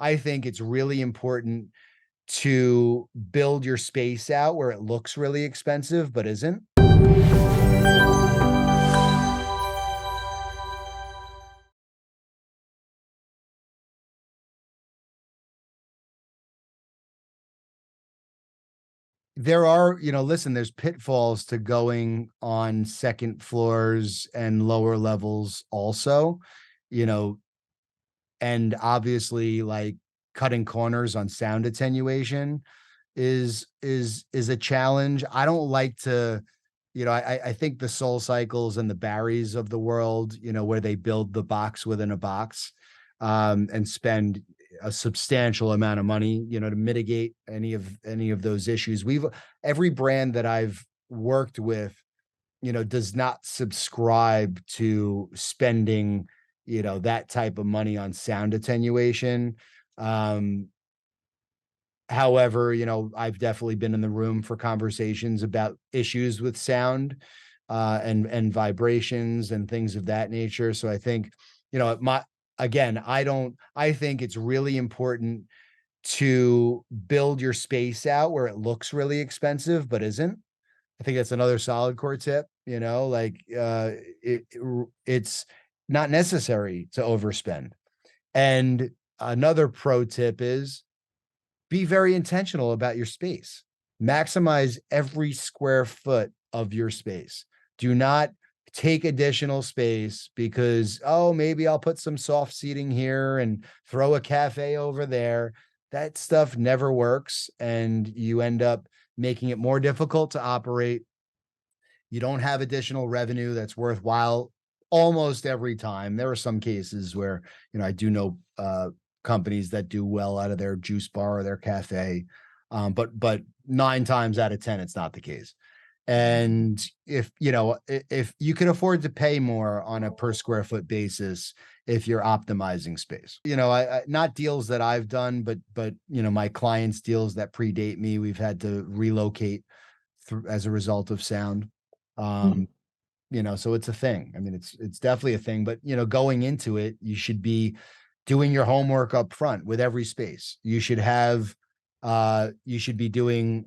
I think it's really important to build your space out where it looks really expensive, but isn't. There are, listen, there's pitfalls to going on second floors and lower levels also, you know, and obviously like cutting corners on sound attenuation is a challenge. I don't like to, I think the Soul Cycles and the Barrys of the world, where they build the box within a box, and spend a substantial amount of money, to mitigate any of those issues. Every brand that I've worked with, does not subscribe to spending, that type of money on sound attenuation. Um, However, I've definitely been in the room for conversations about issues with sound, and vibrations and things of that nature. So I think, my again, I think it's really important to build your space out where it looks really expensive, but isn't. I think that's another solid core tip, like, it's not necessary to overspend. And another pro tip is be very intentional about your space. Maximize every square foot of your space. Do not take additional space because, oh, maybe I'll put some soft seating here and throw a cafe over there. That stuff never works. And you end up making it more difficult to operate. You don't have additional revenue that's worthwhile almost every time. There are some cases where, I do know companies that do well out of their juice bar or their cafe. But 9 times out of 10, it's not the case. And if you can afford to pay more on a per square foot basis, if you're optimizing space, not deals that I've done, but my clients' deals that predate me, we've had to relocate as a result of sound. Um, so it's a thing. I mean, it's definitely a thing, but going into it, you should be doing your homework up front with every space. You should be doing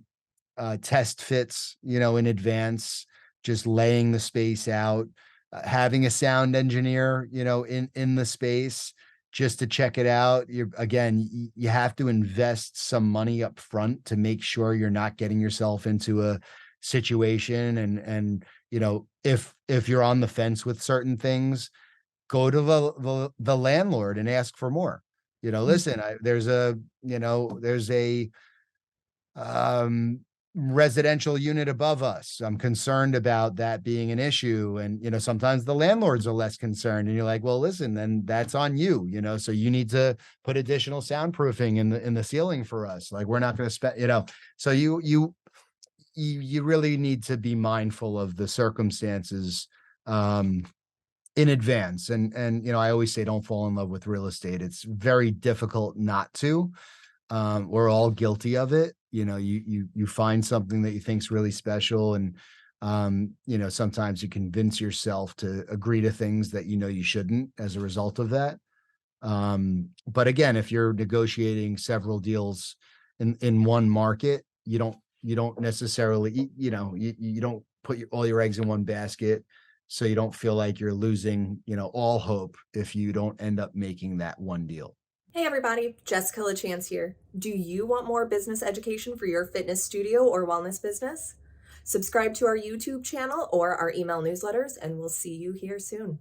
test fits, in advance, just laying the space out, having a sound engineer, in the space just to check it out. You have to invest some money up front to make sure you're not getting yourself into a situation. And if you're on the fence with certain things, go to the landlord and ask for more. Listen, there's a um residential unit above us. I'm concerned about that being an issue. And sometimes the landlords are less concerned. And you're like, well, listen, then that's on you, so you need to put additional soundproofing in the ceiling for us. Like, we're not going to spend, so you really need to be mindful of the circumstances in advance. And I always say, don't fall in love with real estate. It's very difficult not to. We're all guilty of it. You find something that you think's really special, and sometimes you convince yourself to agree to things that you shouldn't as a result of that. But again, if you're negotiating several deals in one market, you don't necessarily, you don't put all your eggs in one basket. So you don't feel like you're losing, all hope if you don't end up making that one deal. Hey everybody, Jessica LaChance here. Do you want more business education for your fitness studio or wellness business? Subscribe to our YouTube channel or our email newsletters, and we'll see you here soon.